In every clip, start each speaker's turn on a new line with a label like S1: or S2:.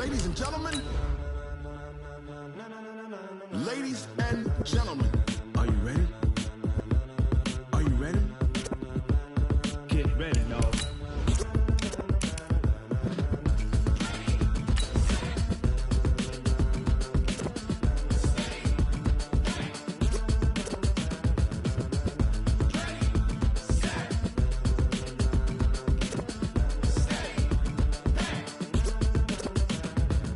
S1: Ladies and gentlemen. Ladies and gentlemen. Are you ready? Are you ready? Get ready, y'all.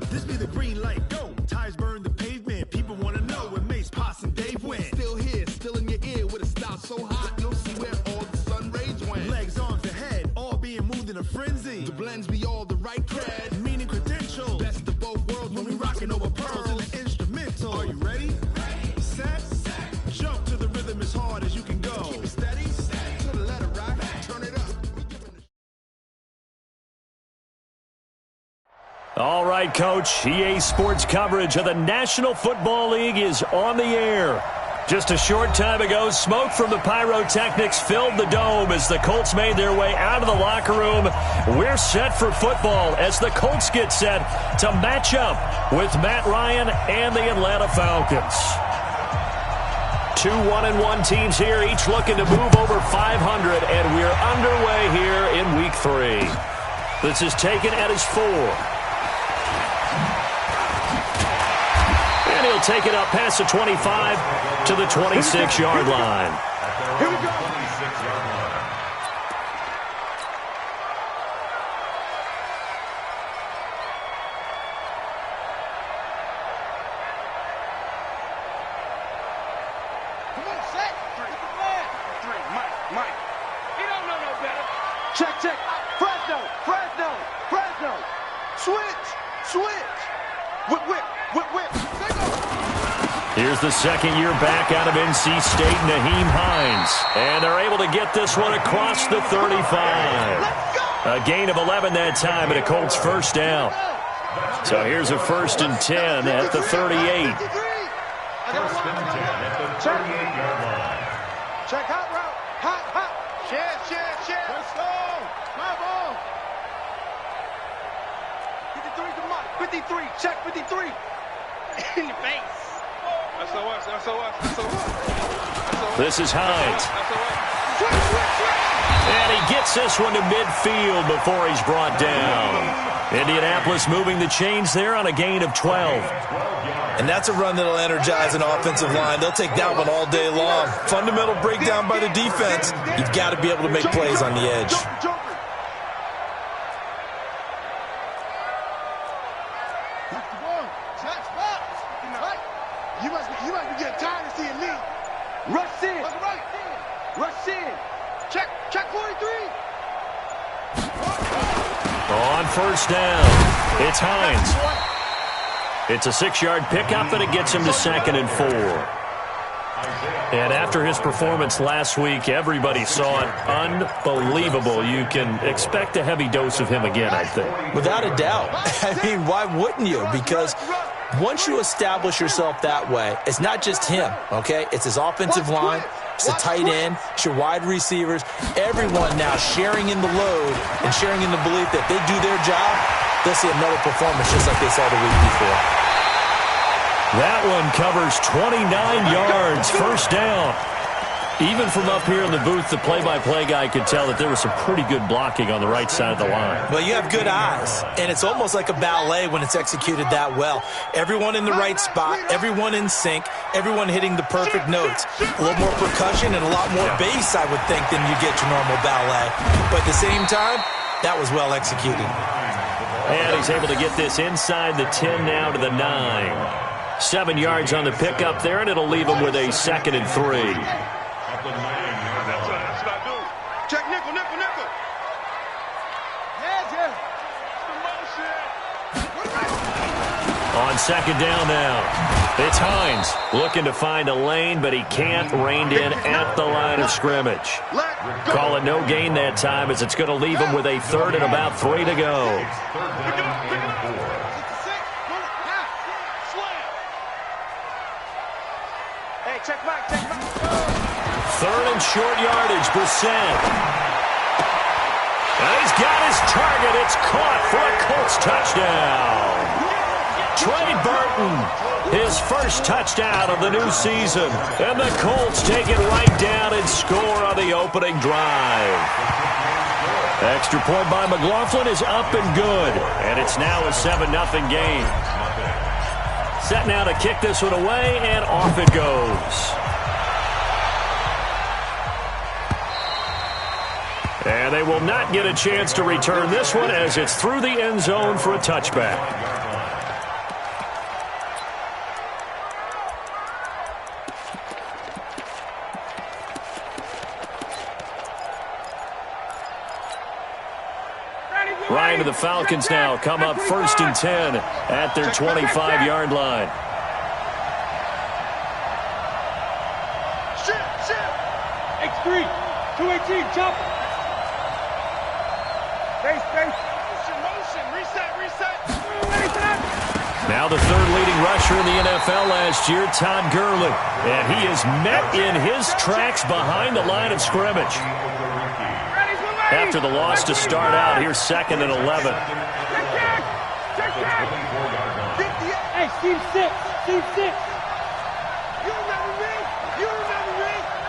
S1: This be the green light, go. Tires burn the pavement. People want to know where Mace, Poss, and Dave went. Still here, still in your ear with a style so hot, you'll see where all the sun rays went. Legs, arms, and head, all being moved in a frenzy. The blends be all the right cred, meaning credentials. Best of both worlds when we rockin' over pearls in the instrumental. Are you ready? Set. Jump to the rhythm as hard as you can go. Keep it steady. To the letter rock. Turn it up.
S2: All right, Coach. EA Sports coverage of the National Football League is on the air. Just a short time ago, smoke from the pyrotechnics filled the dome as the Colts made their way out of the locker room. We're set for football as the Colts get set to match up with Matt Ryan and the Atlanta Falcons. Two 1-1 teams here, each looking to move over 500, and we're underway here in Week 3. This is taken at his 4. And he'll take it up past the 25 to the 26-yard line.
S1: Here we go. Come on, set. Get the flag. 3, Mike. He don't know no better. Check. Fresno. Switch. Whip.
S2: Here's the second-year back out of NC State, Naheem Hines. And they're able to get this one across the 35. A gain of 11 that time and a Colts first down. So here's a 1st and 10 at the 38.
S3: 1st and 10 at the 38-yard line.
S1: Check hot route. Hot. Share. Let's go. My ball. 53 to Mike. 53. Check 53. In the face. That's
S2: This is Hines. And he gets this one to midfield before he's brought down. Indianapolis moving the chains there on a gain of 12.
S4: And that's a run that'll energize an offensive line. They'll take that one all day long. Fundamental breakdown by the defense. You've got to be able to make plays on the edge.
S1: You must be getting tired of seeing me. Rush in. Check 43.
S2: On first down, it's Hines. It's a 6-yard pickup, and it gets him to 2nd and 4. And after his performance last week, everybody saw it unbelievable. You can expect a heavy dose of him again, I think.
S4: Without a doubt. I mean, why wouldn't you? Because once you establish yourself that way, it's not just him, okay? It's his offensive line, it's the tight end, it's your wide receivers, everyone now sharing in the load and sharing in the belief that they do their job, they'll see another performance just like they saw the week before.
S2: That one covers 29 yards, first down. Even from up here in the booth, the play-by-play guy could tell that there was some pretty good blocking on the right side of the line.
S4: Well, you have good eyes, and it's almost like a ballet when it's executed that well. Everyone in the right spot, everyone in sync, everyone hitting the perfect notes. A little more percussion and a lot more bass, I would think, than you get your normal ballet. But at the same time, that was well executed.
S2: And he's able to get this inside the 10 now to the 9. 7 yards on the pickup there, and it'll leave him with a 2nd and 3.
S1: That's what I do. Check nickel.
S2: On 2nd down now, it's Hines looking to find a lane, but he can't. Reined in at the line of scrimmage. Call it no gain that time as it's going to leave him with a 3rd and about 3 to go. Third and short yardage, Brissett. And he's got his target. It's caught for a Colts touchdown. Trey Burton, his first touchdown of the new season. And the Colts take it right down and score on the opening drive. Extra point by McLaughlin is up and good. And it's now a 7-0 game. Set now to kick this one away, and off it goes. And they will not get a chance to return this one as it's through the end zone for a touchback. Ryan to the Falcons now come up 1st and 10 at their 25-yard line.
S3: X3, 218, chop. Space. Motion, reset.
S2: Now the third leading rusher in the NFL last year, Todd Gurley. And he is met in his tracks behind the line of scrimmage. After the loss to start out, here's 2nd and 11.
S3: Hey, team 6. You remember me.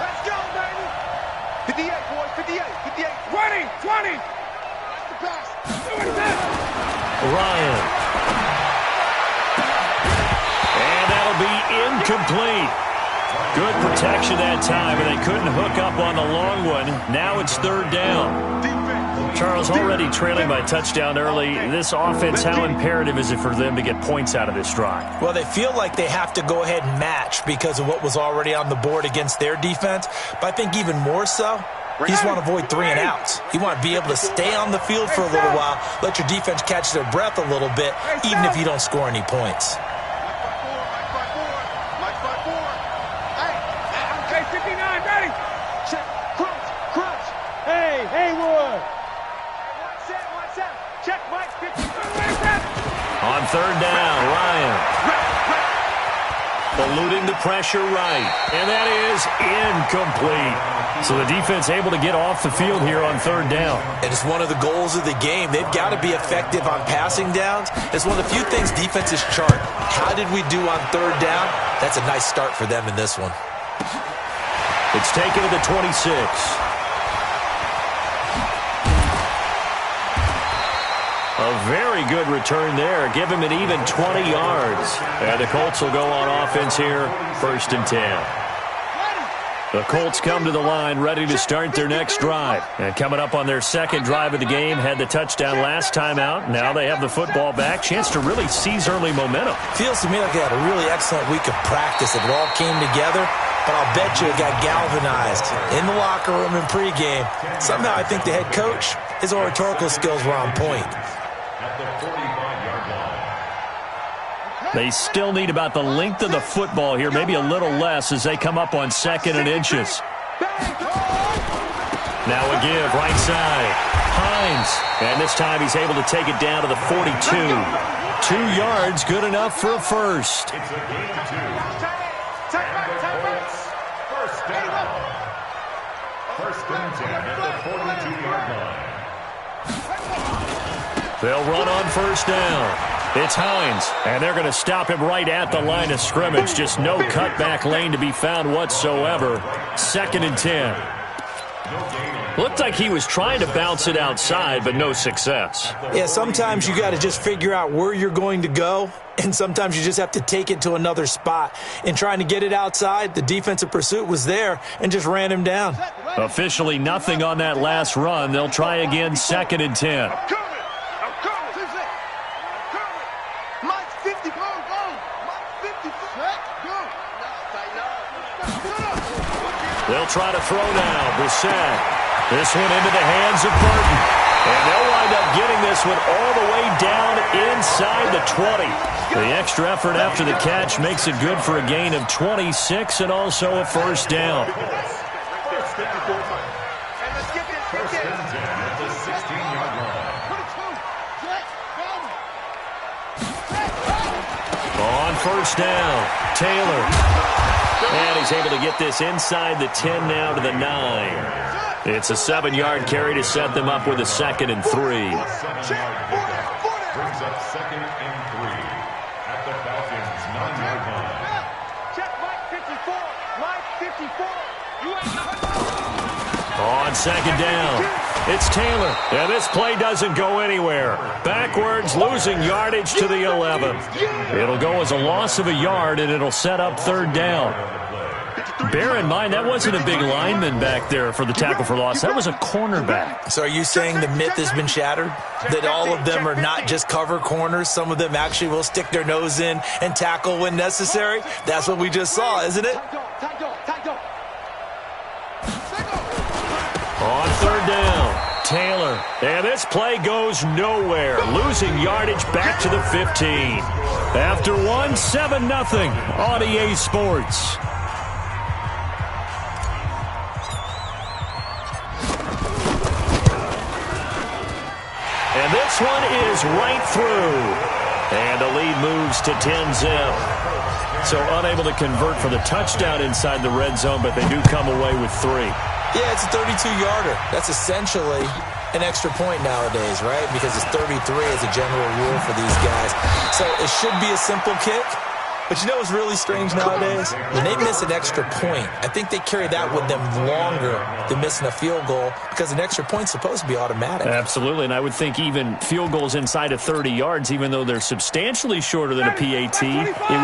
S3: Let's go, baby. 58, boys, 58. 20. That's the pass.
S2: Ryan. And that'll be incomplete. Good protection that time, and they couldn't hook up on the long one. Now it's 3rd down. Charles, already trailing by touchdown early. This offense, how imperative is it for them to get points out of this drive?
S4: Well, they feel like they have to go ahead and match because of what was already on the board against their defense. But I think even more so, you just want to avoid 3 and outs. You want to be able to stay on the field for a little while, let your defense catch their breath a little bit, even if you don't score any points.
S2: On 3rd down, Ryan. Eluding the pressure right. And that is incomplete. So the defense able to get off the field here on 3rd down.
S4: And it's one of the goals of the game. They've got to be effective on passing downs. It's one of the few things defenses chart. How did we do on 3rd down? That's a nice start for them in this one.
S2: It's taken to the 26. A very good return there. Give him an even 20 yards. And the Colts will go on offense here, 1st and 10. The Colts come to the line ready to start their next drive. And coming up on their 2nd drive of the game, had the touchdown last time out. Now they have the football back. Chance to really seize early momentum.
S4: Feels to me like they had a really excellent week of practice. It all came together. But I'll bet you it got galvanized in the locker room in pregame. Somehow I think the head coach, his oratorical skills were on point.
S2: They still need about the length of the football here, maybe a little less as they come up on 2nd and inches. Now a give, right side. Hines, and this time he's able to take it down to the 42. 2 yards, good enough for a first.
S3: First and 10 at the 42-yard line.
S2: They'll run on 1st down. It's Hines, and they're going to stop him right at the line of scrimmage. Just no cutback lane to be found whatsoever. 2nd and 10. Looked like he was trying to bounce it outside, but no success.
S4: Yeah, sometimes you got to just figure out where you're going to go, and sometimes you just have to take it to another spot. In trying to get it outside, the defensive pursuit was there and just ran him down.
S2: Officially nothing on that last run. They'll try again, 2nd and 10. They'll try to throw now. Brissett. This one into the hands of Burton. And they'll wind up getting this one all the way down inside the 20. The extra effort after the catch makes it good for a gain of 26 and also a 1st down.
S3: First and 10 at the 16-yard line.
S2: On 1st down, Taylor. And he's able to get this inside the 10 now to the 9. It's a 7-yard carry to set them up with a 2nd and 3.
S3: Brings up 2nd and 3 at
S2: On second down, it's Taylor. And this play doesn't go anywhere. Backwards, losing yardage to the 11. It'll go as a loss of a yard, and it'll set up third down. Bear in mind, that wasn't a big lineman back there for the tackle for loss. That was a cornerback.
S4: So are you saying the myth has been shattered? That all of them are not just cover corners? Some of them actually will stick their nose in and tackle when necessary? That's what we just saw, isn't it?
S2: On third down, Taylor. And this play goes nowhere. Losing yardage back to the 15. After one, 7-0 on EA Sports. And this one is right through. And the lead moves to 10-zip. So unable to convert for the touchdown inside the red zone, but they do come away with 3.
S4: Yeah, it's a 32-yarder. That's essentially an extra point nowadays, right? Because it's 33 as a general rule for these guys. So it should be a simple kick. But you know what's really strange nowadays? When they miss an extra point, I think they carry that with them longer than missing a field goal because an extra point's supposed to be automatic.
S2: Absolutely, and I would think even field goals inside of 30 yards, even though they're substantially shorter than a PAT,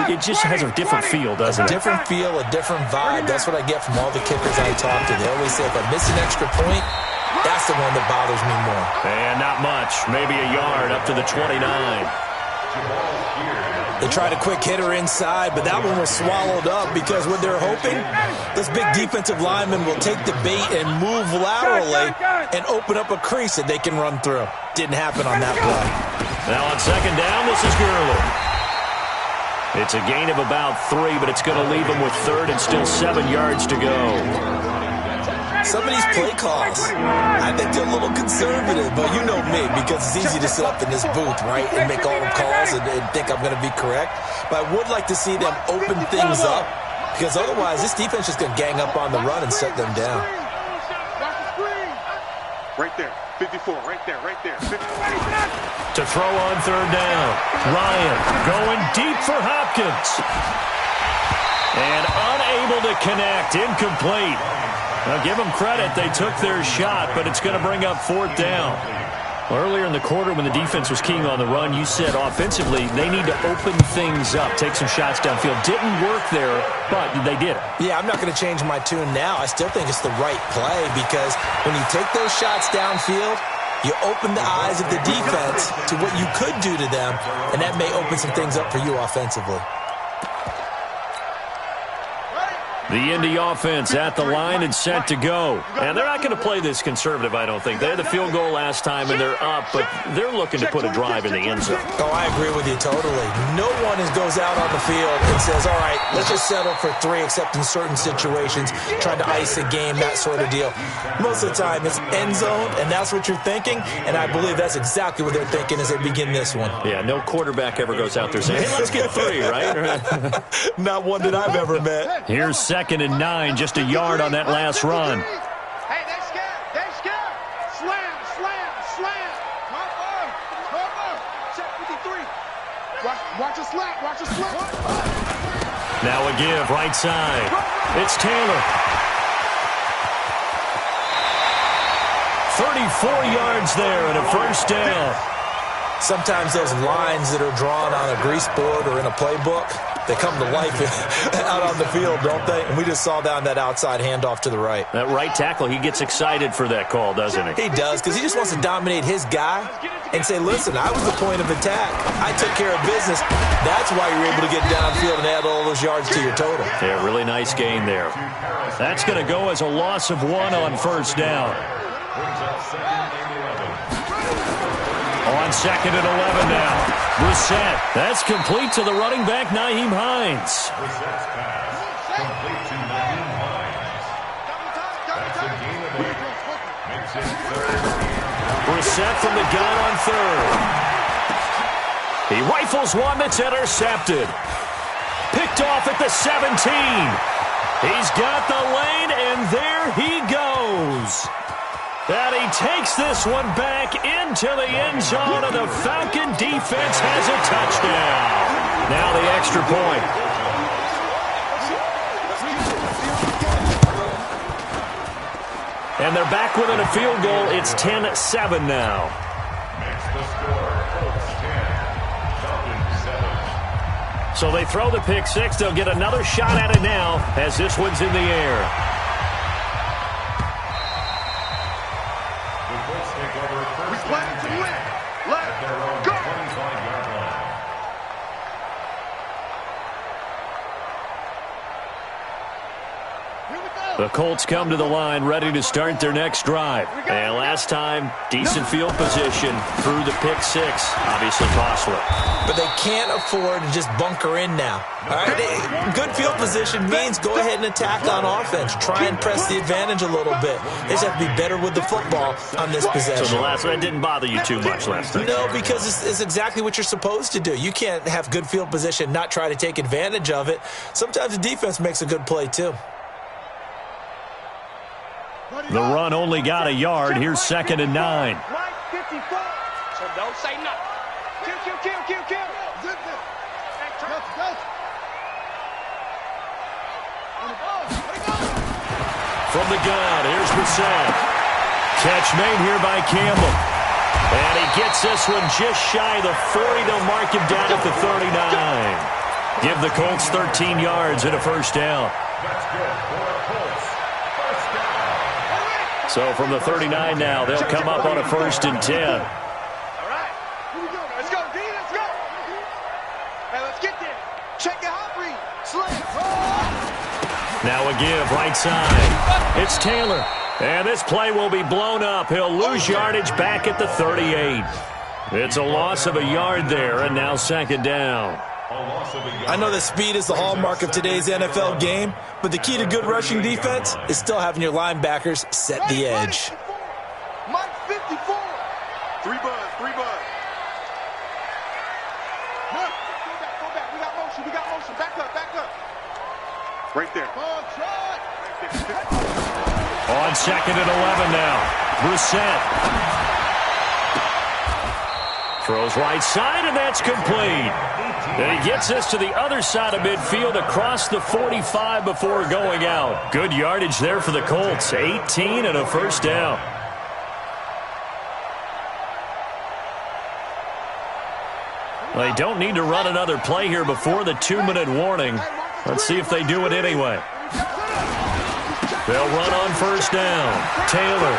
S2: it just has a different feel, doesn't it?
S4: A different feel, a different vibe. That's what I get from all the kickers I talk to. They always say if I miss an extra point, that's the one that bothers me more.
S2: And not much, maybe a yard up to the 29.
S4: They tried a quick hitter inside, but that one was swallowed up because what they're hoping, this big defensive lineman will take the bait and move laterally and open up a crease that they can run through. Didn't happen on that play.
S2: Now on second down, this is Gurley. It's a gain of about 3, but it's going to leave them with third and still 7 yards to go.
S4: Some of these play calls, I think they're a little conservative, but you know me, because it's easy to sit up in this booth, right, and make all the calls and think I'm going to be correct. But I would like to see them open things up, because otherwise this defense is going to gang up on the run and shut them down.
S3: Right there, 54, right there, right there. 50.
S2: To throw on third down, Ryan going deep for Hopkins. And unable to connect, incomplete. Now, give them credit. They took their shot, but it's going to bring up fourth down. Earlier in the quarter when the defense was keying on the run, you said offensively they need to open things up, take some shots downfield. Didn't work there, but they did it.
S4: Yeah, I'm not going to change my tune now. I still think it's the right play because when you take those shots downfield, you open the eyes of the defense to what you could do to them, and that may open some things up for you offensively.
S2: The Indy offense at the line and set to go. And they're not going to play this conservative, I don't think. They had the field goal last time, and they're up, but they're looking to put a drive in the end zone.
S4: Oh, I agree with you totally. No one goes out on the field and says, all right, let's just settle for 3, except in certain situations, trying to ice a game, that sort of deal. Most of the time, it's end zone, and that's what you're thinking, and I believe that's exactly what they're thinking as they begin this one.
S2: Yeah, no quarterback ever goes out there saying, hey, let's get 3, right?
S4: Not one that I've ever met.
S2: Here's second and 9, just a yard on that last run.
S3: Hey, they scared. They scared. Slam, slam, slam. Cover. Check 53. Watch a slap. Watch a slap.
S2: Now a give, right side. It's Taylor. 34 yards there and a first down.
S4: Sometimes those lines that are drawn on a grease board or in a playbook, they come to life out on the field, don't they? And we just saw down that outside handoff to the right.
S2: That right tackle, he gets excited for that call, doesn't he?
S4: He does, because he just wants to dominate his guy and say, listen, I was the point of attack. I took care of business. That's why you're able to get downfield and add all those yards to your total.
S2: Yeah, really nice gain there. That's going to go as a loss of 1 on first down. On second and 11 now. Brissett. That's complete to the running back, Nyheim Hines. Brissett from the gun on third. He rifles one that's intercepted. Picked off at the 17. He's got the lane, and there he goes. And he takes this one back into the end zone, and the Falcon defense has a touchdown. Now the extra point. And they're back within a field goal. It's 10-7 now.
S5: Makes the score, Colts 10, Falcons 7.
S2: So they throw the pick six. They'll get another shot at it now as this one's in the air.
S5: The Colts take over first.
S3: We playing to win.
S5: At their own
S3: Let's go.
S5: 25-yard line.
S2: The Colts come to the line ready to start their next drive. And last time, decent field position through the pick six. Obviously costly.
S4: But they can't afford to just bunker in now. All right? Good field position means go ahead and attack on offense. Try and press the advantage a little bit. They just have to be better with the football on this possession.
S2: So the last one didn't bother you too much last time?
S4: No, because it's exactly what you're supposed to do. You can't have good field position, not try to take advantage of it. Sometimes the defense makes a good play, too.
S2: The run only got a yard. Here's 2nd and 9.
S3: Line 54. So don't say nothing. Kill.
S2: From the gun, here's Brissett. Catch made here by Campbell. And he gets this one just shy of the 40. They'll mark him down at the 39. Give the Colts 13 yards and a first down.
S5: That's good for the Colts. First down.
S2: So from the 39 now, they'll come up on a 1st and 10.
S3: All right. Here we go. Let's go, D. Let's go. Hey, let's get there. Check your hot read.
S2: Now a give, right side. It's Taylor. And this play will be blown up. He'll lose yardage back at the 38. It's a loss of a yard there, and now 2nd down.
S4: I know that speed is the hallmark of today's NFL game, but the key to good rushing defense is still having your linebackers set the edge.
S3: Mike 54. 3 buzz. Go back. We got motion. Back up. Right there.
S2: On 2nd and 11 now. Brissett. Throws right side, and that's complete. And he gets this to the other side of midfield across the 45 before going out. Good yardage there for the Colts. 18 and a first down. Well, they don't need to run another play here before the 2-minute warning. Let's see if they do it anyway. They'll run on first down. Taylor.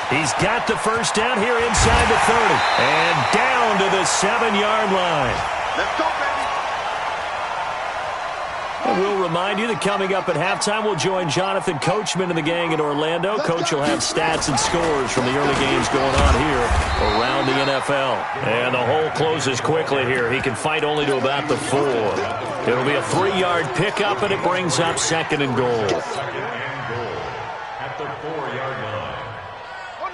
S2: He's got the first down here inside the 30. And down to the 7-yard line.
S3: Let's go, baby.
S2: And we'll remind you that coming up at halftime, we'll join Jonathan Coachman and the gang in Orlando. Coach will have stats and scores from the early games going on here around the NFL. And the hole closes quickly here. He can fight only to about the 4. It'll be a 3-yard pickup, and it brings up 2nd and goal.
S5: At the 4-yard line.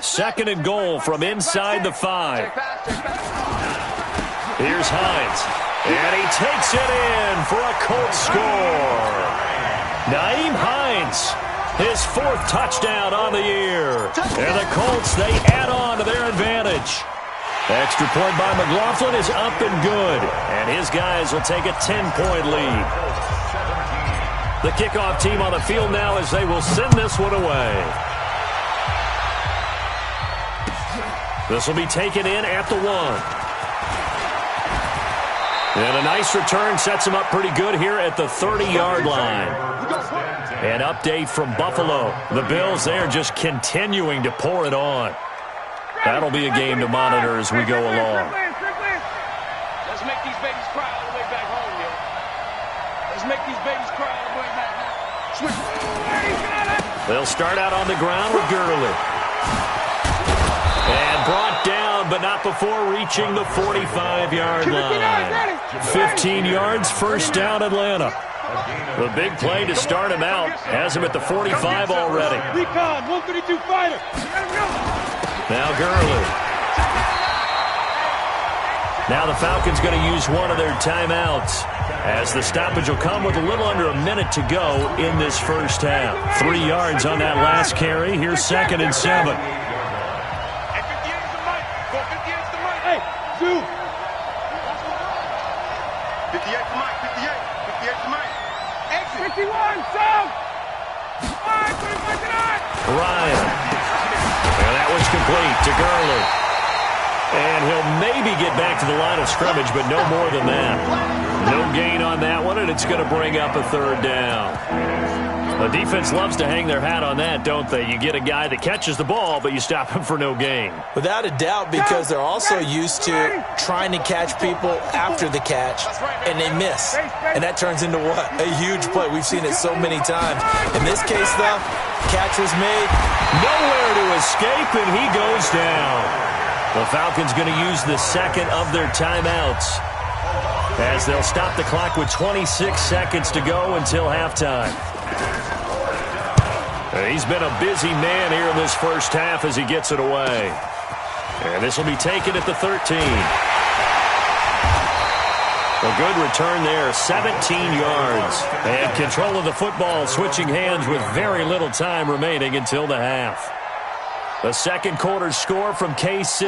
S2: 2nd and goal from inside the 5. Here's Hines. And he takes it in for a Colts score. Nyheim Hines, his 4th touchdown on the year. And the Colts, they add on to their advantage. Extra point by McLaughlin is up and good. And his guys will take a 10-point lead. The kickoff team on the field now as they will send this one away. This will be taken in at the 1. And a nice return sets him up pretty good here at the 30-yard line. An update from Buffalo. The Bills, they're just continuing to pour it on. That'll be a game to monitor as we go along.
S3: Let's make these babies cry all the way back home, yo. Let's make these babies cry all the way back home. Switch.
S2: They'll start out on the ground with Gurley. And brought down, but not before reaching the 45-yard line. 15 yards, first down, Atlanta. The big play to start him out has him at the 45 already.
S3: Recon, 132 fighter.
S2: Now Gurley. Now the Falcons going to use one of their timeouts, as the stoppage will come with a little under a minute to go in this first half. 3 yards on that last carry. Here's 2nd and 7.
S3: Hey, Zoo. 58 to Mike, 58 to Mike. Exit. 51, Sam.
S2: Ryan. And that was complete to Gurley. And he'll maybe get back to the line of scrimmage, but no more than that. No gain on that one, and it's going to bring up a third down. The defense loves to hang their hat on that, don't they? You get a guy that catches the ball, but you stop him for no gain.
S4: Without a doubt, because they're also used to trying to catch people after the catch, and they miss. And that turns into what? A huge play. We've seen it so many times. In this case, though, catch was made.
S2: Nowhere to escape, and he goes down. The Falcons going to use the second of their timeouts as they'll stop the clock with 26 seconds to go until halftime. He's been a busy man here in this first half as he gets it away. And this will be taken at the 13. A good return there, 17 yards. And control of the football, switching hands with very little time remaining until the half. The second quarter score from KC.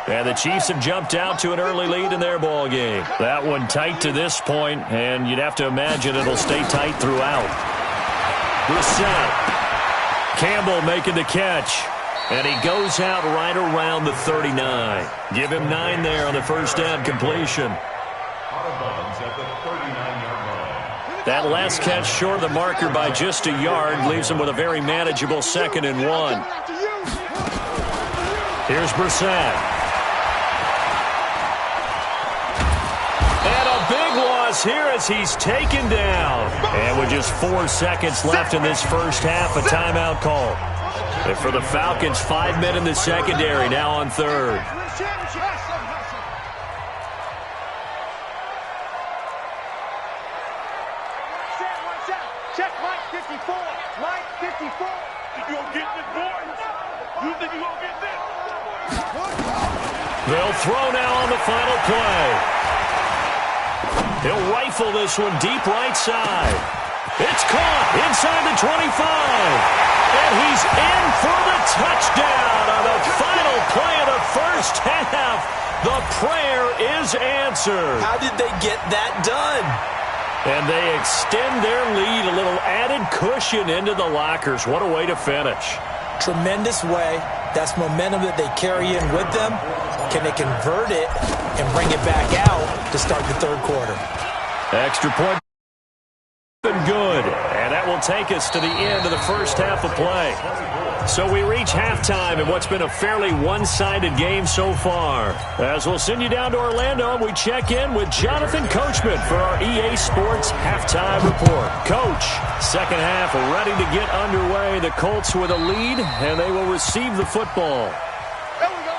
S2: And the Chiefs have jumped out to an early lead in their ball game. That one tight to this point, and you'd have to imagine it'll stay tight throughout. Brissett. Campbell making the catch. And he goes out right around the 39. Give him 9 there on the first down completion. That last catch short of the marker by just a yard leaves him with a very manageable 2nd and 1. Here's Brissett. And a big loss here as he's taken down. And with just 4 seconds left in this first half, a timeout call. And for the Falcons, 5 men in the secondary, now on third.
S3: Check Mike 54. Mike 54. You gonna get this, boy? You think you gonna get this?
S2: They'll throw now on the final play. He'll rifle this one deep right side. It's caught inside the 25. And he's in for the touchdown on the final play of the first half. The prayer is answered.
S4: How did they get that done?
S2: And they extend their lead, a little added cushion into the lockers. What a way to finish.
S4: Tremendous way. That's momentum that they carry in with them. Can they convert it and bring it back out to start the third quarter?
S2: Extra point. Good. And that will take us to the end of the first half of play. So we reach halftime in what's been a fairly one-sided game so far. As we'll send you down to Orlando, we check in with Jonathan Coachman for our EA Sports Halftime Report. Coach, second half ready to get underway. The Colts with a lead, and they will receive the football.
S3: There we go.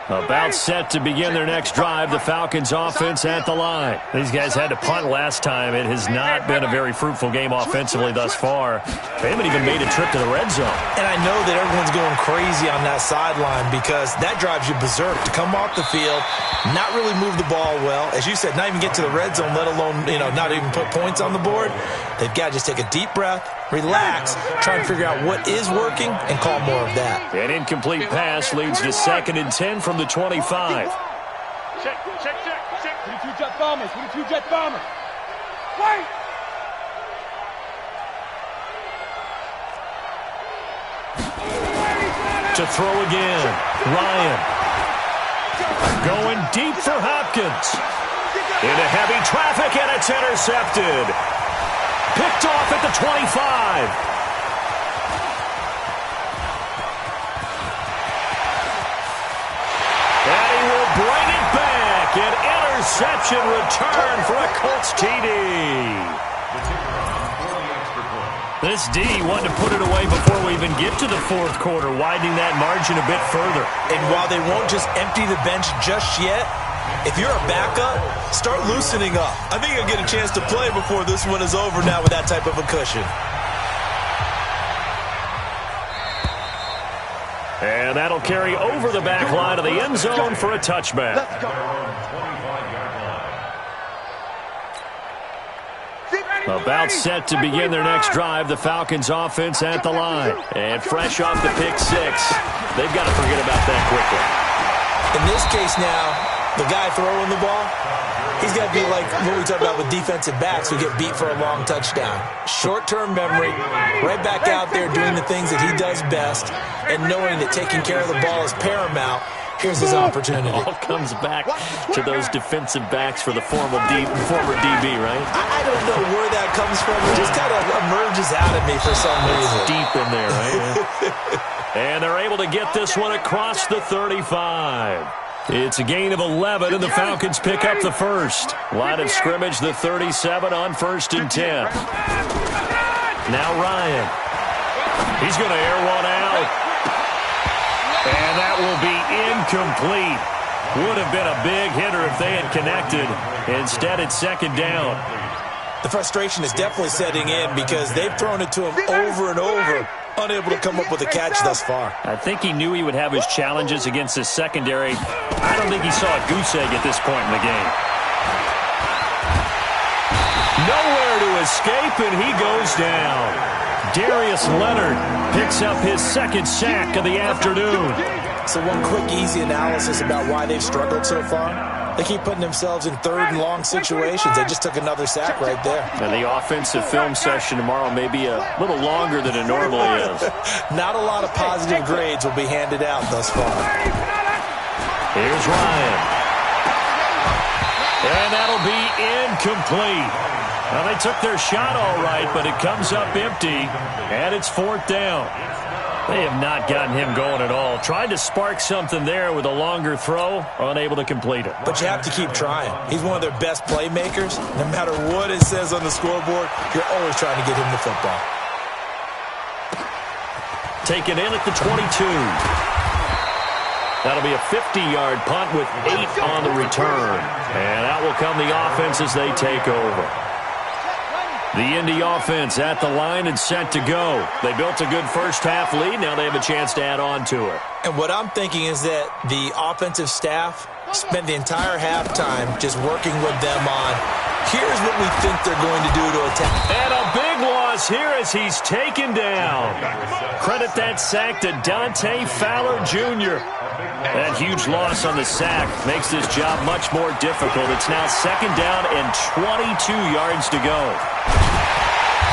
S2: About set to begin their next drive, the Falcons offense at the line. These guys had to punt last time. It has not been a very fruitful game offensively thus far. They haven't even made a trip to the red zone.
S4: And I know that everyone's going crazy on that sideline because that drives you berserk to come off the field, not really move the ball well. As you said, not even get to the red zone, let alone, not even put points on the board. They've got to just take a deep breath, relax, try and figure out what is working, and call more of that.
S2: An incomplete pass leads to 2nd and 10 from the 25.
S3: Check. 22 jet bombers. 22 jet bombers. Wait.
S2: To throw again. Ryan. Going deep for Hopkins. Into heavy traffic, and it's intercepted. Picked off at the 25. And he will bring it back. An interception return for a Colts TD. This D wanted to put it away before we even get to the fourth quarter, widening that margin a bit further.
S4: And while they won't just empty the bench just yet, if you're a backup, start loosening up. I think you'll get a chance to play before this one is over now with that type of a cushion.
S2: And that'll carry over the back line of the end zone for a touchback. About set to begin their next drive, the Falcons offense at the line. And fresh off the pick six, they've got to forget about that quickly.
S4: In this case now, the guy throwing the ball, he's got to be like what we talk about with defensive backs who get beat for a long touchdown. Short-term memory, right back out there doing the things that he does best, and knowing that taking care of the ball is paramount. Here's his opportunity.
S2: All comes back to those defensive backs for the former DB, right?
S4: I don't know where that comes from. It just kind of emerges out of me for some reason.
S2: It's deep in there, right? And they're able to get this one across the 35. It's a gain of 11, and the Falcons pick up the first. Line of scrimmage, the 37 on 1st and 10. Now Ryan. He's going to air one out. And that will be incomplete. Would have been a big hitter if they had connected. Instead, it's 2nd down.
S4: The frustration is definitely setting in because they've thrown it to him over and over, unable to come up with a catch thus far.
S2: I think he knew he would have his challenges against his secondary. I don't think he saw a goose egg at this point in the game. Nowhere to escape, and he goes down. Darius Leonard picks up his 2nd sack of the afternoon.
S4: So one quick, easy analysis about why they've struggled so far. They keep putting themselves in 3rd and long situations. They just took another sack right there.
S2: And the offensive film session tomorrow may be a little longer than it normally is.
S4: Not a lot of positive grades will be handed out thus far.
S2: Here's Ryan. And that'll be incomplete. Well, they took their shot all right, but it comes up empty, and it's 4th down. They have not gotten him going at all. Tried to spark something there with a longer throw, unable to complete it.
S4: But you have to keep trying. He's one of their best playmakers. No matter what it says on the scoreboard, you're always trying to get him the football.
S2: Taken in at the 22. That'll be a 50-yard punt with 8 on the return. And out will come the offense as they take over. The Indy offense at the line and set to go. They built a good first-half lead. Now they have a chance to add on to it.
S4: And what I'm thinking is that the offensive staff spent the entire halftime just working with them on, here's what we think they're going to do to attack.
S2: And a big loss here as he's taken down. Credit that sack to Dante Fowler Jr. That huge loss on the sack makes this job much more difficult. It's now 2nd down and 22 yards to go.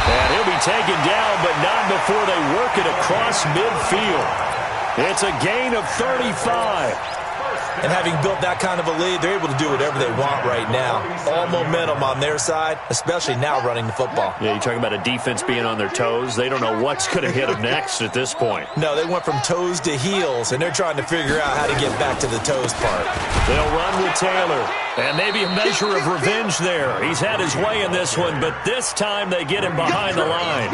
S2: And he'll be taken down, but not before they work it across midfield. It's a gain of 35.
S4: And having built that kind of a lead, they're able to do whatever they want right now. All momentum on their side, especially now running the football.
S2: Yeah, you're talking about a defense being on their toes. They don't know what's going to hit them next at this point.
S4: No, they went from toes to heels, and they're trying to figure out how to get back to the toes part.
S2: They'll run with Taylor. And maybe a measure of revenge there. He's had his way in this one, but this time they get him behind the line.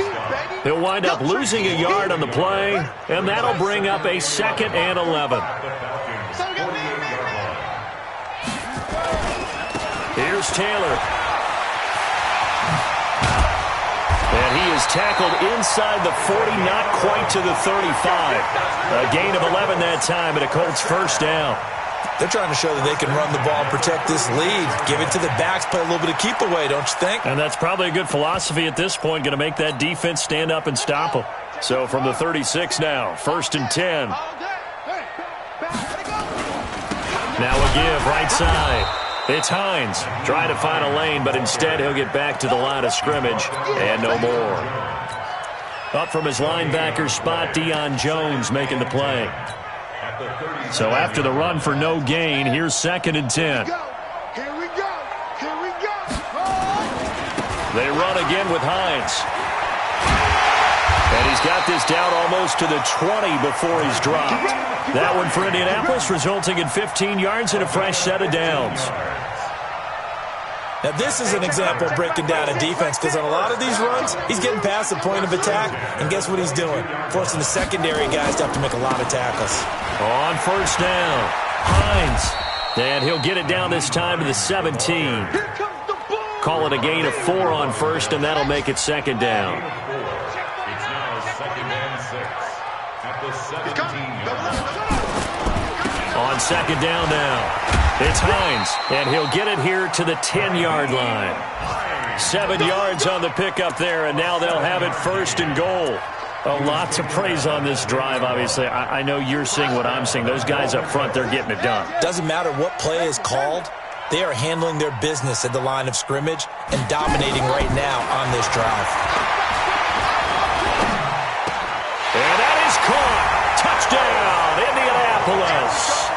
S2: He'll wind up losing a yard on the play, and that'll bring up a 2nd and 11. Here's Taylor. And he is tackled inside the 40, not quite to the 35. A gain of 11 that time, and a Colts 1st down.
S4: They're trying to show that they can run the ball and protect this lead. Give it to the backs, play a little bit of keep away, don't you think?
S2: And that's probably a good philosophy at this point, going to make that defense stand up and stop them. So from the 36 now, 1st and 10. Now a give, right side. It's Hines trying to find a lane, but instead he'll get back to the line of scrimmage and no more. Up from his linebacker spot, Deion Jones making the play. So after the run for no gain, here's 2nd and 10.
S3: Here we go. Here we go.
S2: They run again with Hines. And he's got this down almost to the 20 before he's dropped. That one for Indianapolis, resulting in 15 yards and a fresh set of downs.
S4: Now, this is an example of breaking down a defense, because on a lot of these runs, he's getting past the point of attack, and guess what he's doing? Forcing the secondary guys to have to make a lot of tackles.
S2: On 1st down, Hines. And he'll get it down this time to the 17. Call it a gain of 4 on 1st, and that'll make it 2nd down.
S5: It's now 2nd and 6 at the 17.
S2: On 2nd down now. It's Hines, and he'll get it here to the 10-yard line. 7 yards on the pickup there, and now they'll have it 1st and goal. Lots of praise on this drive, obviously. I know you're seeing what I'm seeing. Those guys up front, they're getting it done.
S4: Doesn't matter what play is called. They are handling their business at the line of scrimmage and dominating right now on this drive.
S2: And that is caught. Touchdown, Indianapolis.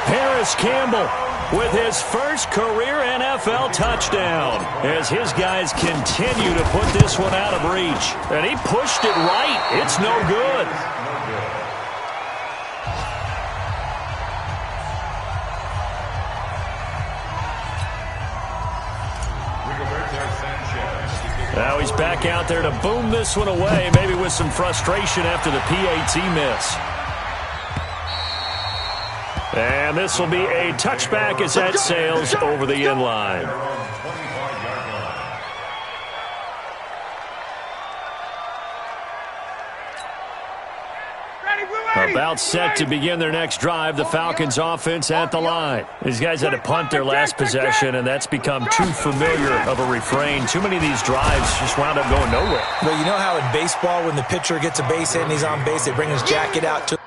S2: Paris Campbell with his first career NFL touchdown as his guys continue to put this one out of reach. And he pushed it right. It's no good. Now he's back out there to boom this one away, maybe with some frustration after the PAT miss. And this will be a touchback as that sails over the end line. About set to begin their next drive, the Falcons offense at the line. These guys had to punt their last possession, and that's become too familiar of a refrain. Too many of these drives just wound up going nowhere.
S4: Well, you know how in baseball when the pitcher gets a base hit and he's on base, they bring his jacket out to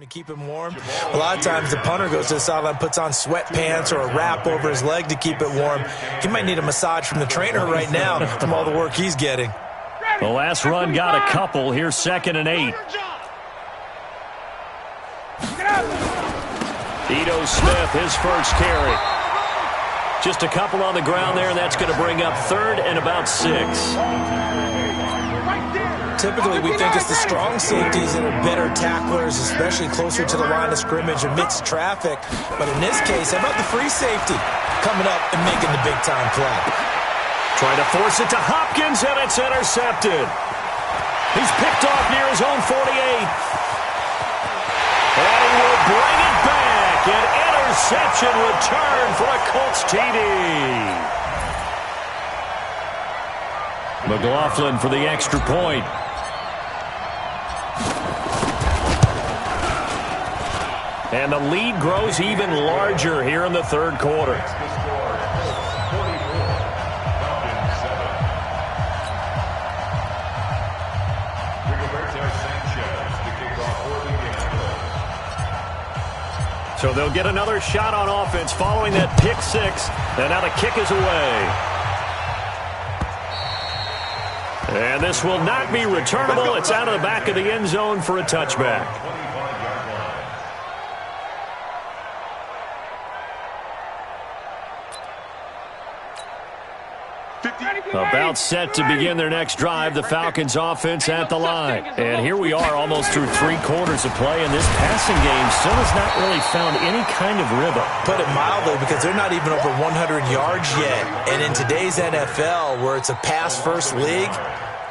S4: to keep him warm. A lot of times the punter goes to the sideline, puts on sweatpants or a wrap over his leg to keep it warm. He might need a massage from the trainer right now from all the work he's getting.
S2: The last run got a couple. Here's 2nd and 8. Ito Smith, his first carry. Just a couple on the ground there, and that's going to bring up 3rd and about 6.
S4: Typically, we think it's the strong safeties that are better tacklers, especially closer to the line of scrimmage amidst traffic. But in this case, how about the free safety coming up and making the big-time play?
S2: Trying to force it to Hopkins, and it's intercepted. He's picked off near his own 48. And he will bring it back. An interception return for a Colts TD. McLaughlin for the extra point. And the lead grows even larger here in the 3rd quarter. So they'll get another shot on offense following that pick 6. And now the kick is away. And this will not be returnable. It's out of the back of the end zone for a touchback. About set to begin their next drive, the Falcons offense at the line. And here we are almost through 3 quarters of play, and this passing game still has not really found any kind of rhythm.
S4: Put it mildly, because they're not even over 100 yards yet. And in today's NFL, where it's a pass-first league,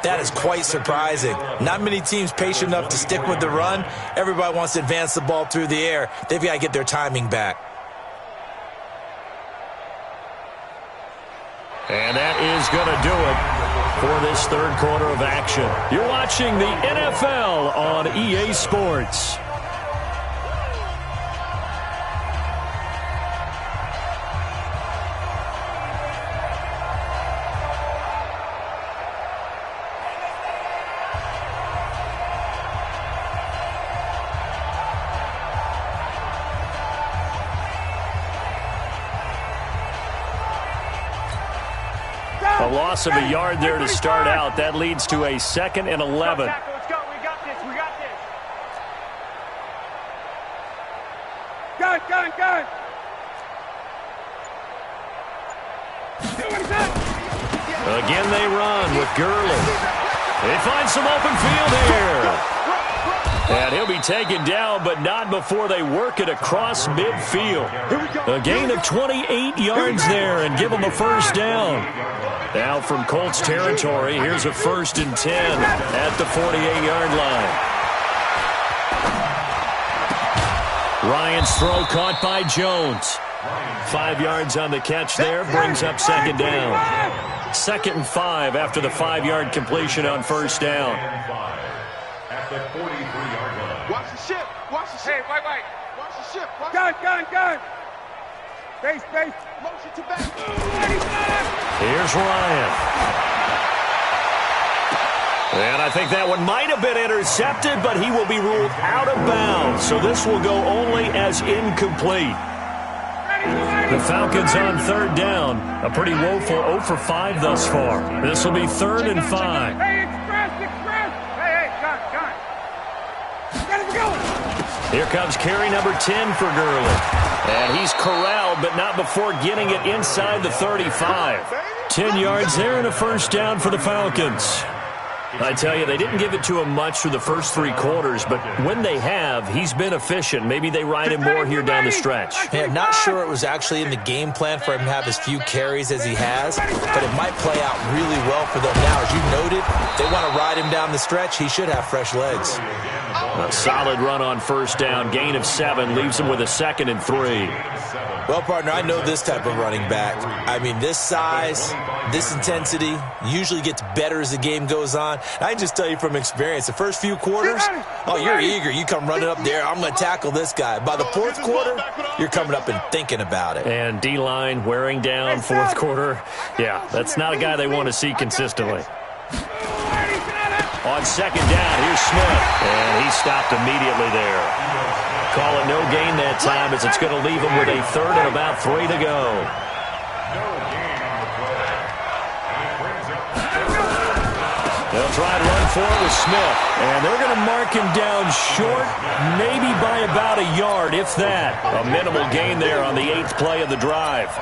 S4: that is quite surprising. Not many teams patient enough to stick with the run. Everybody wants to advance the ball through the air. They've got to get their timing back.
S2: And that is going to do it for this 3rd quarter of action. You're watching the NFL on EA Sports. A loss of a yard there to start out. That leads to a 2nd and 11.
S3: Let's go. We got this. We got this. Gun.
S2: Again they run with Gurley. They find some open field here. And he'll be taken down, but not before they work it across midfield. A gain of 28 yards there and give them a first down. Now from Colts territory, here's a 1st and 10 at the 48-yard line. Ryan's throw caught by Jones. 5 yards on the catch there, brings up 2nd down. 2nd and 5 after the 5-yard completion on 1st down.
S3: Watch the ship. Watch the Hey, white. Watch the ship. Gun. Base. Motion to back.
S2: Here's Ryan. And I think that one might have been intercepted, but he will be ruled out of bounds. So this will go only as incomplete. The Falcons on third down. A pretty woeful 0 for 5 thus far. This will be 3rd and 5.
S3: Hey, express. Hey, gun. Got it going.
S2: Here comes carry number 10 for Gurley. And he's corralled, but not before getting it inside the 35. 10 yards there and a first down for the Falcons. I tell you, they didn't give it to him much through the first 3 quarters, but when they have, he's been efficient. Maybe they ride him more here down the stretch.
S4: Hey, I'm not sure it was actually in the game plan for him to have as few carries as he has, but it might play out really well for them now. As you noted, if they want to ride him down the stretch, he should have fresh legs.
S2: A solid run on first down. Gain of 7 leaves him with a 2nd and 3.
S4: Well, partner, I know this type of running back. I mean, this size, this intensity usually gets better as the game goes on. I can just tell you from experience, the first few quarters, oh, you're eager. You come running up there, I'm going to tackle this guy. By the 4th quarter, you're coming up and thinking about it.
S2: And D-line wearing down 4th quarter. Yeah, that's not a guy they want to see consistently. On 2nd down, here's Smith. And he stopped immediately there. Call it no gain that time as it's going to leave him with a 3rd and about 3 to go. They'll try to run for it with Smith. And they're going to mark him down short, maybe by about a yard, if that. A minimal gain there on the 8th play of the drive.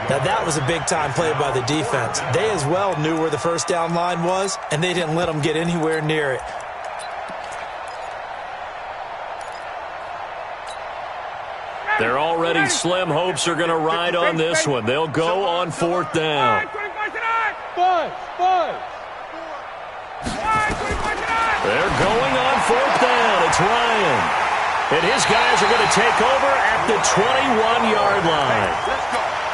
S4: Now, that was a big-time play by the defense. They as well knew where the first down line was, and they didn't let them get anywhere near it.
S2: Their already slim hopes are going to ride on this one. They'll go on 4th down. They're going on 4th down. It's Ryan. And his guys are going to take over at the 21-yard line.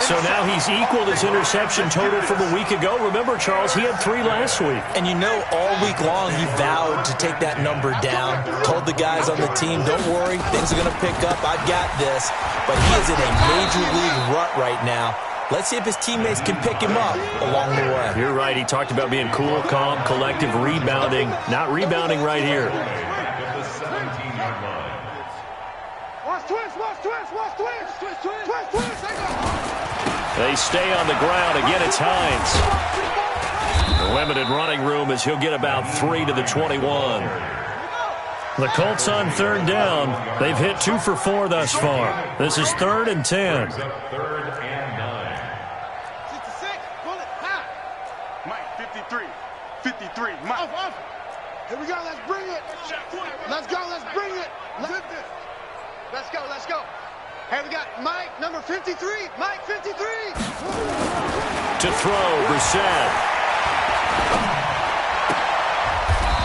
S2: So now he's equaled his interception total from a week ago. Remember, Charles, he had 3 last week.
S4: And you know, all week long he vowed to take that number down. Told the guys on the team, don't worry, things are going to pick up. I've got this. But he is in a major league rut right now. Let's see if his teammates can pick him up along the way.
S2: You're right. He talked about being cool, calm, collective, rebounding. Not rebounding right here. They stay on the ground. Again, it's Hines. Limited running room as he'll get about 3 to the 21. The Colts on 3rd down. They've hit 2 for 4 thus far. This is 3rd and 10.
S3: 66, Mike, 53, Mike. Here we go, let's bring it. Let's bring it. Let's go. Hey, we got Mike, number 53. Mike, 53.
S2: To throw, Brissett.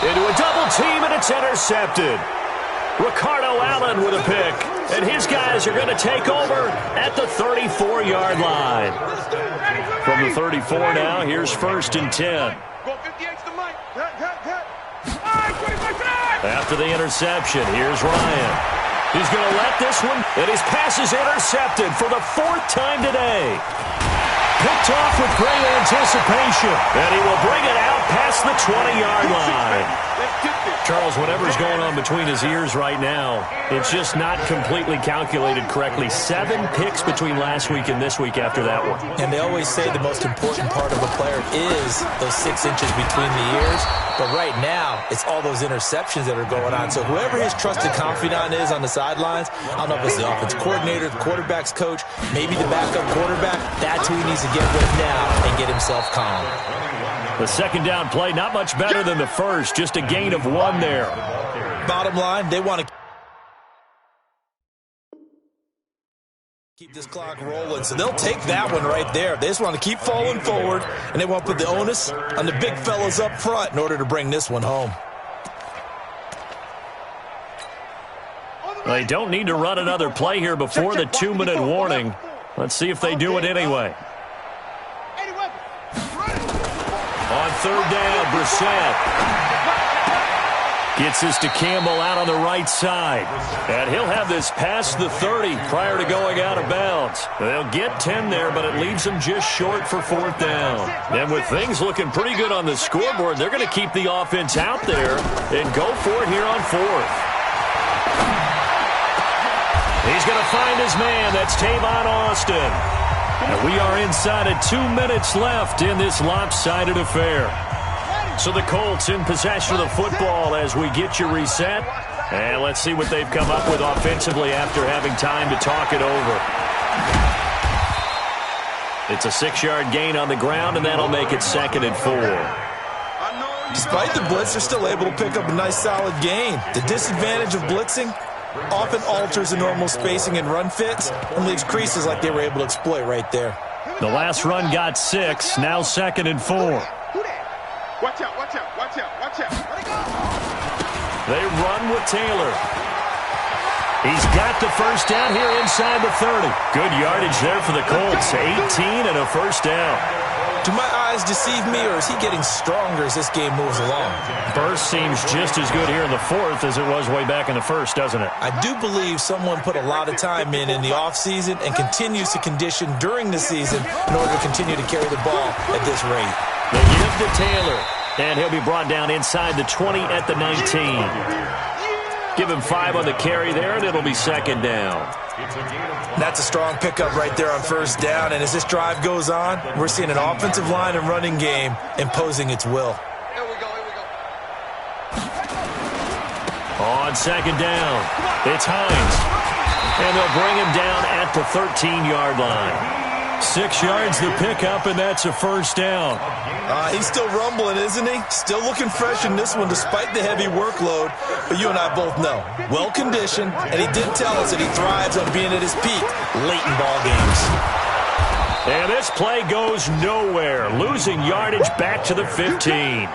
S2: Into a double team, and it's intercepted. Ricardo Allen with a pick. And his guys are going to take over at the 34-yard line. From the 34 now, here's 1st and 10.
S3: Go 58 to Mike.
S2: After the interception, here's Ryan. He's going to let this one, and his pass is intercepted for the 4th time today. Picked off with great anticipation, and he will bring it out past the 20-yard line. Charles, whatever's going on between his ears right now, it's just not completely calculated correctly. 7 picks between last week and this week after that one.
S4: And they always say the most important part of a player is those 6 inches between the ears. But right now, it's all those interceptions that are going on. So whoever his trusted confidant is on the sidelines, I don't know if it's the offense coordinator, the quarterback's coach, maybe the backup quarterback, that's who he needs to get with now and get himself calm.
S2: The 2nd down play, not much better than the first, just a gain of 1 there.
S4: Bottom line, they want to keep this clock rolling, so they'll take that one right there. They just want to keep falling forward, and they want to put the onus on the big fellas up front in order to bring this one home.
S2: They don't need to run another play here before the 2-minute warning. Let's see if they do it anyway. On 3rd down, Brissett. Gets this to Campbell out on the right side. And he'll have this past the 30 prior to going out of bounds. They'll get 10 there, but it leaves them just short for 4th down. And with things looking pretty good on the scoreboard, they're going to keep the offense out there and go for it here on 4th. He's going to find his man. That's Tavon Austin. And we are inside of 2 minutes left in this lopsided affair. So the Colts in possession of the football as we get you reset. And let's see what they've come up with offensively after having time to talk it over. It's a 6-yard gain on the ground, and that'll make it 2nd and 4.
S4: Despite the blitz, they're still able to pick up a nice solid gain. The disadvantage of blitzing often alters the normal spacing and run fits and leaves creases like they were able to exploit right there.
S2: The last run got 6, now 2nd and 4.
S3: Watch out, watch out, watch out, watch out.
S2: They run with Taylor. He's got the first down here inside the 30. Good yardage there for the Colts. 18 and a first down.
S4: Do my eyes deceive me, or is he getting stronger as this game moves along?
S2: Burst seems just as good here in the 4th as it was way back in the 1st, doesn't it?
S4: I do believe someone put a lot of time in the offseason and continues to condition during the season in order to continue to carry the ball at this rate.
S2: They give to Taylor, and he'll be brought down inside the 20 at the 19. Give him 5 on the carry there, and it'll be 2nd down.
S4: That's a strong pickup right there on 1st down, and as this drive goes on, we're seeing an offensive line and running game imposing its will.
S3: Here we go, here we go.
S2: On 2nd down, it's Hines, and they'll bring him down at the 13-yard line. 6 yards the pickup, and that's a 1st down.
S4: He's still rumbling, isn't he? Still looking fresh in this one despite the heavy workload. But you and I both know, well-conditioned, and he did tell us that he thrives on being at his peak late in ball games.
S2: And this play goes nowhere, losing yardage back to the 15.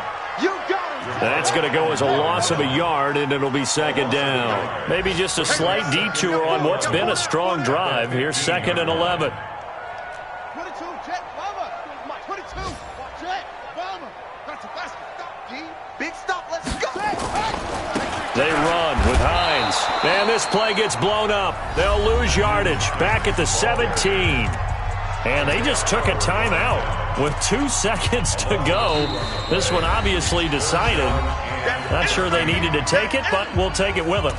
S2: That's going to go as a loss of a yard, and it'll be 2nd down. Maybe just a slight detour on what's been a strong drive. Here's 2nd and 11. They run with Hines. And this play gets blown up. They'll lose yardage back at the 17. And they just took a timeout with 2 seconds to go. This one obviously decided. Not sure they needed to take it, but we'll take it with them.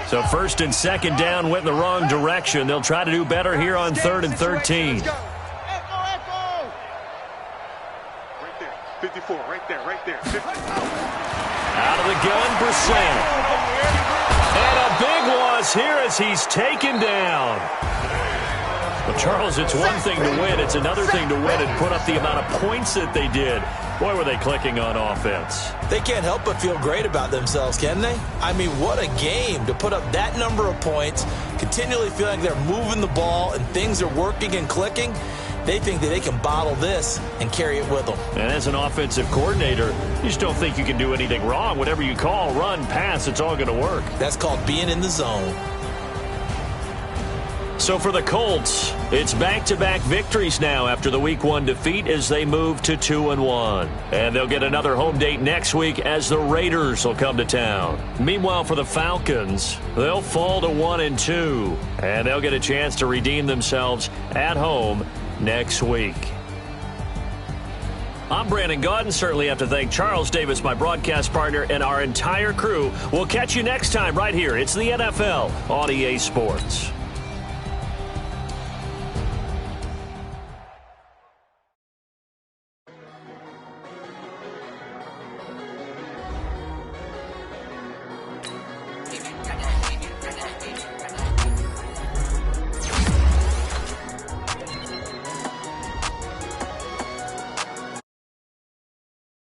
S2: So 1st and 2nd down went in the wrong direction. They'll try to do better here on 3rd and 13.
S3: 54, right there, right there. 50.
S2: Out of the gun, Brissett. And a big loss here as he's taken down. Well, Charles, it's one thing to win. It's another thing to win and put up the amount of points that they did. Boy, were they clicking on offense.
S4: They can't help but feel great about themselves, can they? I mean, what a game to put up that number of points, continually feeling like they're moving the ball and things are working and clicking. They think that they can bottle this and carry it with them.
S2: And as an offensive coordinator, you just don't think you can do anything wrong. Whatever you call, run, pass, it's all going to work.
S4: That's called being in the zone.
S2: So for the Colts, it's back-to-back victories now after the Week 1 defeat as they move to 2-1. And they'll get another home date next week as the Raiders will come to town. Meanwhile, for the Falcons, they'll fall to 1-2. And they'll get a chance to redeem themselves at home next week. I'm Brandon Gaudin. Certainly have to thank Charles Davis, my broadcast partner, and our entire crew. We'll catch you next time right here. It's the NFL on EA Sports.